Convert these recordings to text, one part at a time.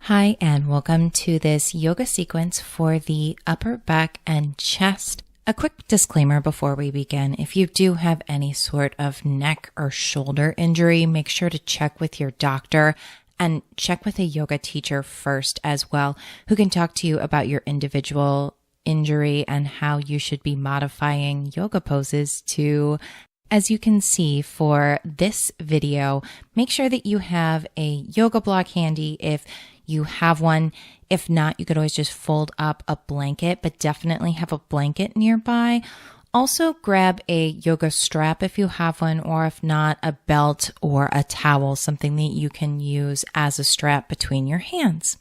Hi, and welcome to this yoga sequence for the upper back and chest. A quick disclaimer before we begin. If you do have any sort of neck or shoulder injury, make sure to check with your doctor and check with a yoga teacher first as well, who can talk to you about your individual injury and how you should be modifying yoga poses to. As you can see for this video, make sure that you have a yoga block handy if you have one. If not, you could always just fold up a blanket, but definitely have a blanket nearby. Also grab a yoga strap if you have one, or if not, a belt or a towel, something that you can use as a strap between your hands.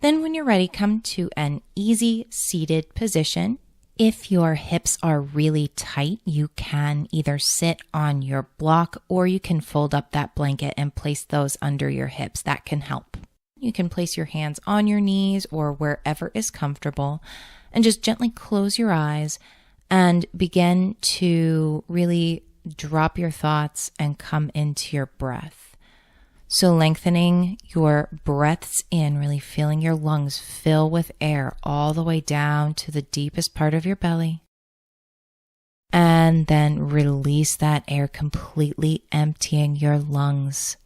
Then when you're ready, come to an easy seated position. If your hips are really tight, you can either sit on your block or you can fold up that blanket and place those under your hips. That can help. You can place your hands on your knees or wherever is comfortable and just gently close your eyes and begin to really drop your thoughts and come into your breath. So lengthening your breaths in, really feeling your lungs fill with air all the way down to the deepest part of your belly. And then release that air, completely emptying your lungs.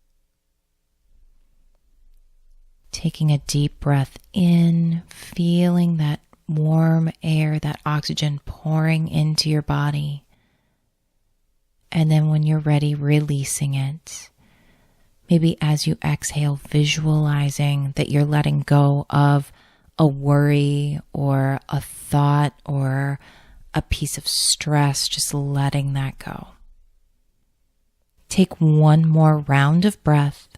Taking a deep breath in, feeling that warm air, that oxygen pouring into your body. And then when you're ready, releasing it. Maybe as you exhale, visualizing that you're letting go of a worry or a thought or a piece of stress, just letting that go. Take one more round of breath.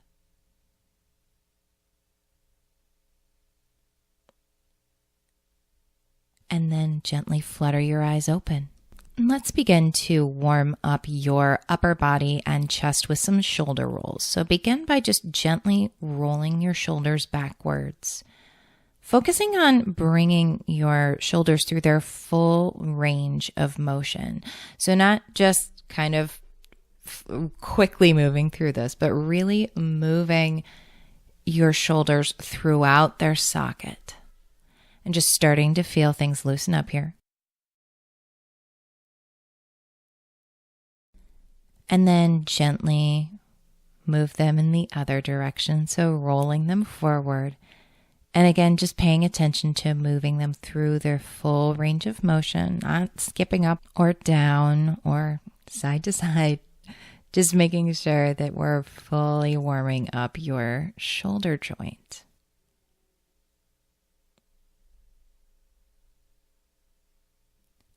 And then gently flutter your eyes open. Let's begin to warm up your upper body and chest with some shoulder rolls. So begin by just gently rolling your shoulders backwards, focusing on bringing your shoulders through their full range of motion. So not just kind of quickly moving through this, but really moving your shoulders throughout their socket and just starting to feel things loosen up here. And then gently move them in the other direction, so rolling them forward. And again, just paying attention to moving them through their full range of motion, not skipping up or down or side to side. Just making sure that we're fully warming up your shoulder joint.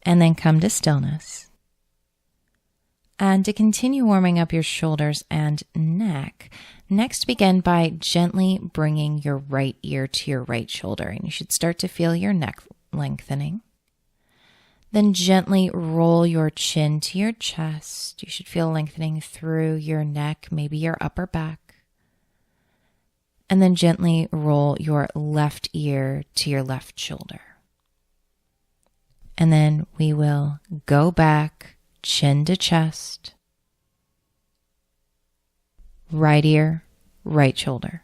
And then come to stillness. And to continue warming up your shoulders and neck, next begin by gently bringing your right ear to your right shoulder. And you should start to feel your neck lengthening. Then gently roll your chin to your chest. You should feel lengthening through your neck, maybe your upper back. And then gently roll your left ear to your left shoulder. And then we will go back. Chin to chest, right ear, right shoulder,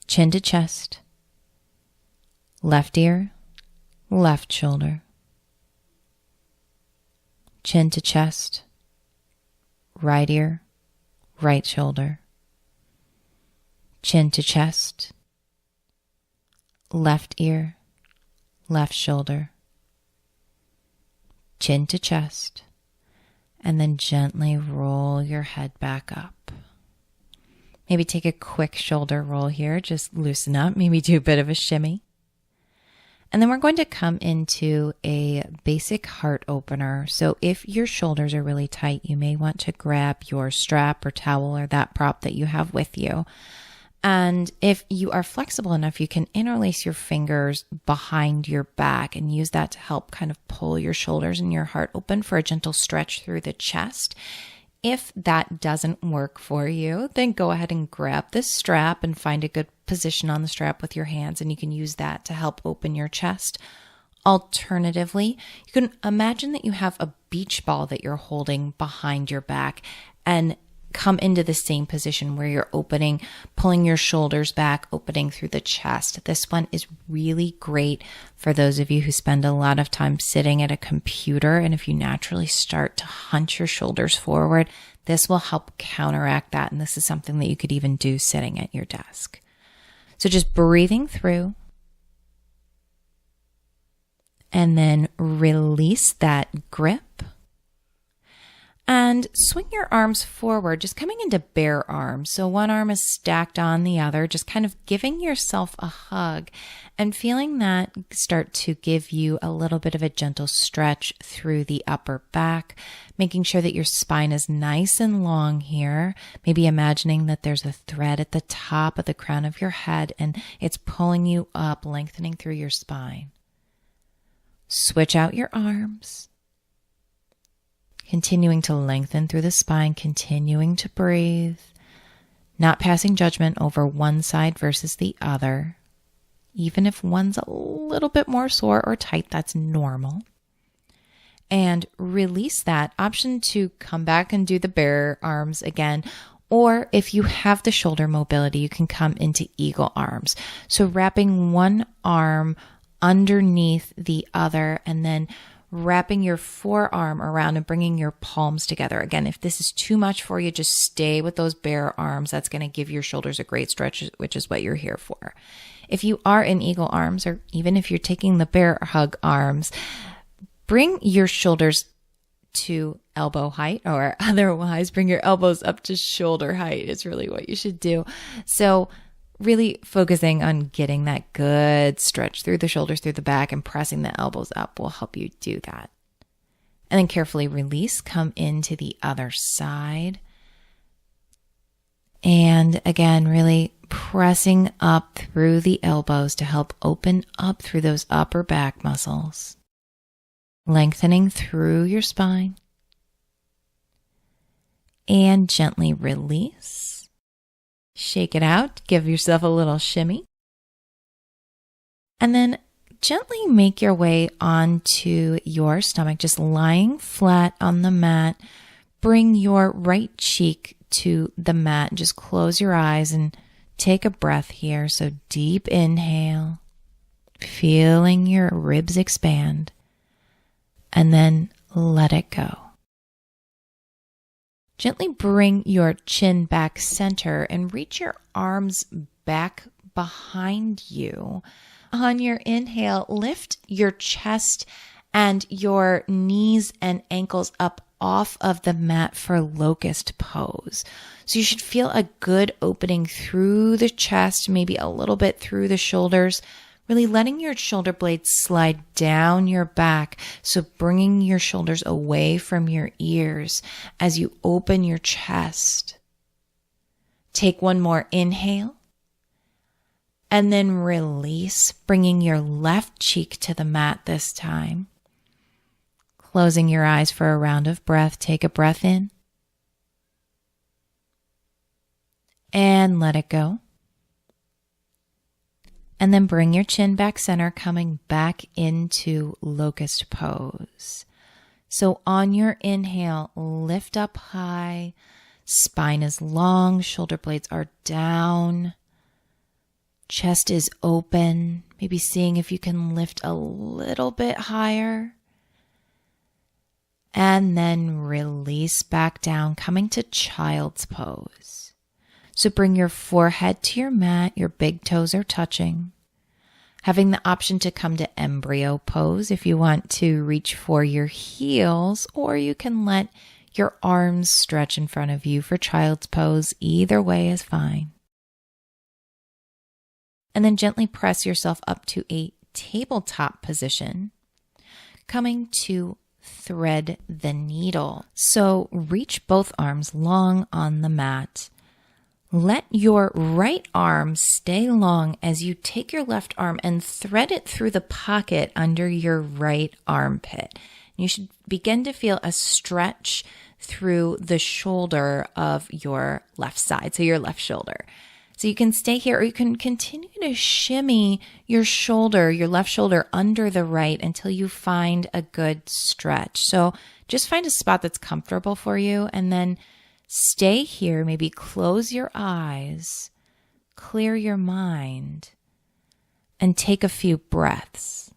chin to chest, left ear, left shoulder, chin to chest, right ear, right shoulder, chin to chest, left ear, left shoulder, chin to chest, and then gently roll your head back up. Maybe take a quick shoulder roll here, just loosen up, maybe do a bit of a shimmy. And then we're going to come into a basic heart opener. So if your shoulders are really tight, you may want to grab your strap or towel or that prop that you have with you. And if you are flexible enough, you can interlace your fingers behind your back and use that to help kind of pull your shoulders and your heart open for a gentle stretch through the chest. If that doesn't work for you, then go ahead and grab this strap and find a good position on the strap with your hands, and you can use that to help open your chest. Alternatively, you can imagine that you have a beach ball that you're holding behind your back, and come into the same position where you're opening, pulling your shoulders back, opening through the chest. This one is really great for those of you who spend a lot of time sitting at a computer. And if you naturally start to hunch your shoulders forward, this will help counteract that. And this is something that you could even do sitting at your desk. So just breathing through and then release that grip. And swing your arms forward, just coming into bear arms. So one arm is stacked on the other, just kind of giving yourself a hug and feeling that start to give you a little bit of a gentle stretch through the upper back, making sure that your spine is nice and long here. Maybe imagining that there's a thread at the top of the crown of your head and it's pulling you up, lengthening through your spine. Switch out your arms. Continuing to lengthen through the spine, continuing to breathe, not passing judgment over one side versus the other. Even if one's a little bit more sore or tight, that's normal. And release that option to come back and do the bear arms again. Or if you have the shoulder mobility, you can come into eagle arms. So wrapping one arm underneath the other and then wrapping your forearm around and bringing your palms together. Again, if this is too much for you, just stay with those bear arms. That's going to give your shoulders a great stretch, which is what you're here for. If you are in eagle arms, or even if you're taking the bear hug arms, bring your shoulders to elbow height, or otherwise bring your elbows up to shoulder height is really what you should do. So really focusing on getting that good stretch through the shoulders, through the back, and pressing the elbows up will help you do that. And then carefully release, come into the other side. And again, really pressing up through the elbows to help open up through those upper back muscles. Lengthening through your spine. And gently release. Shake it out, give yourself a little shimmy. And then gently make your way onto your stomach, just lying flat on the mat. Bring your right cheek to the mat. Just close your eyes and take a breath here. So deep inhale, feeling your ribs expand, and then let it go. Gently bring your chin back center and reach your arms back behind you. On your inhale, lift your chest and your knees and ankles up off of the mat for locust pose. So you should feel a good opening through the chest, maybe a little bit through the shoulders, really letting your shoulder blades slide down your back. So bringing your shoulders away from your ears as you open your chest. Take one more inhale and then release, bringing your left cheek to the mat this time. Closing your eyes for a round of breath. Take a breath in and let it go. And then bring your chin back center, coming back into locust pose. So on your inhale, lift up high, spine is long, shoulder blades are down, chest is open, maybe seeing if you can lift a little bit higher. And then release back down, coming to child's pose. So bring your forehead to your mat, your big toes are touching. Having the option to come to embryo pose if you want to reach for your heels, or you can let your arms stretch in front of you for child's pose. Either way is fine. And then gently press yourself up to a tabletop position, coming to thread the needle. So reach both arms long on the mat. Let your right arm stay long as you take your left arm and thread it through the pocket under your right armpit. You should begin to feel a stretch through the shoulder of your left side, so your left shoulder. So you can stay here, or you can continue to shimmy your shoulder, your left shoulder under the right until you find a good stretch. So just find a spot that's comfortable for you and then stay here, maybe close your eyes, clear your mind, and take a few breaths.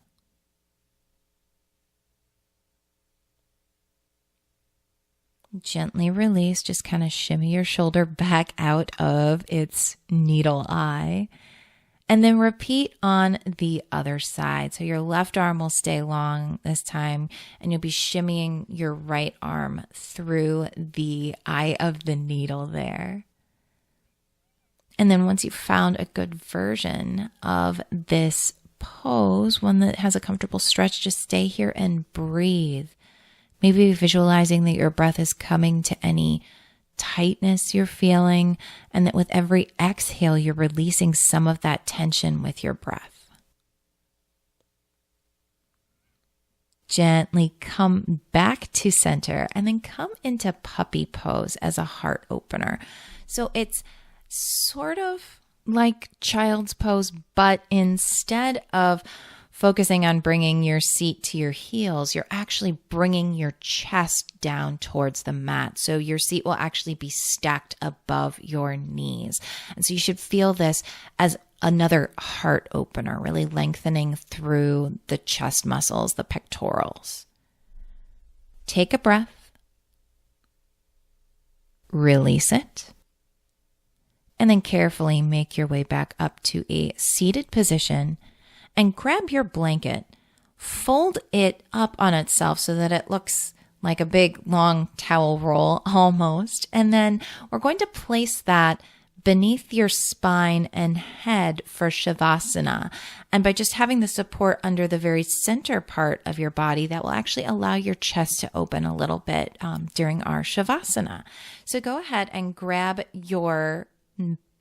Gently release, just kind of shimmy your shoulder back out of its needle eye. And then repeat on the other side. So your left arm will stay long this time, and you'll be shimmying your right arm through the eye of the needle there. And then once you've found a good version of this pose, one that has a comfortable stretch, just stay here and breathe. Maybe visualizing that your breath is coming to any tightness you're feeling, and that with every exhale, you're releasing some of that tension with your breath. Gently come back to center and then come into puppy pose as a heart opener. So it's sort of like child's pose, but instead of focusing on bringing your seat to your heels, you're actually bringing your chest down towards the mat. So your seat will actually be stacked above your knees. And so you should feel this as another heart opener, really lengthening through the chest muscles, the pectorals. Take a breath, release it, and then carefully make your way back up to a seated position. And grab your blanket, fold it up on itself so that it looks like a big long towel roll almost. And then we're going to place that beneath your spine and head for Shavasana. And by just having the support under the very center part of your body, that will actually allow your chest to open a little bit during our Shavasana. So go ahead and grab your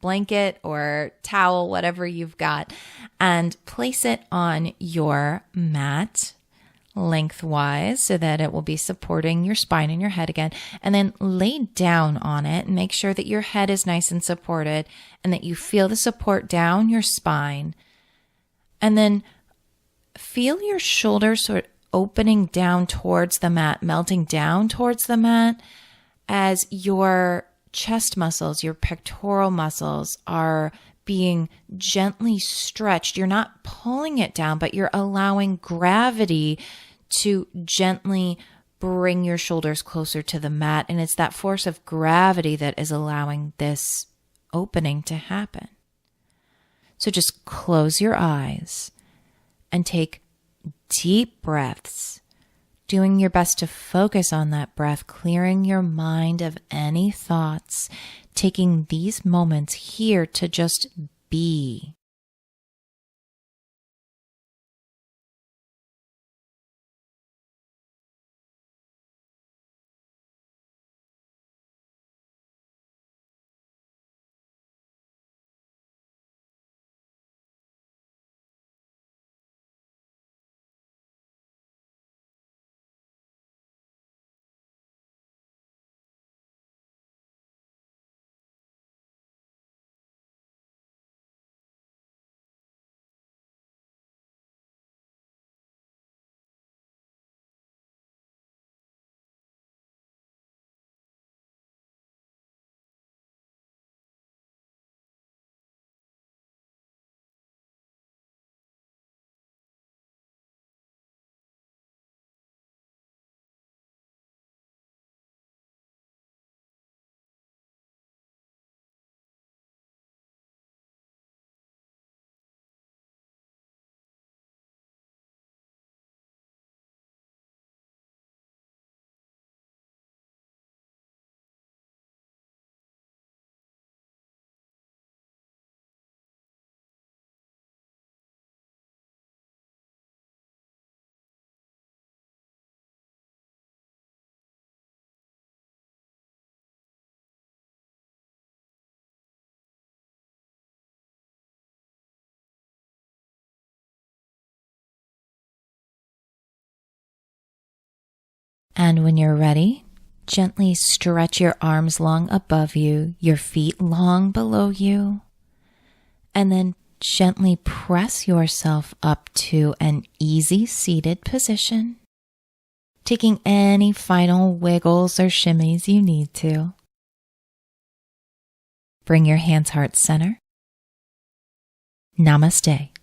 blanket or towel, whatever you've got, and place it on your mat lengthwise so that it will be supporting your spine and your head again. And then lay down on it and make sure that your head is nice and supported and that you feel the support down your spine. And then feel your shoulders sort of opening down towards the mat, melting down towards the mat as your chest muscles, your pectoral muscles are being gently stretched. You're not pulling it down, but you're allowing gravity to gently bring your shoulders closer to the mat. And it's that force of gravity that is allowing this opening to happen. So just close your eyes and take deep breaths, doing your best to focus on that breath, clearing your mind of any thoughts, taking these moments here to just be. And when you're ready, gently stretch your arms long above you, your feet long below you, and then gently press yourself up to an easy seated position, taking any final wiggles or shimmies you need to. Bring your hands heart center. Namaste.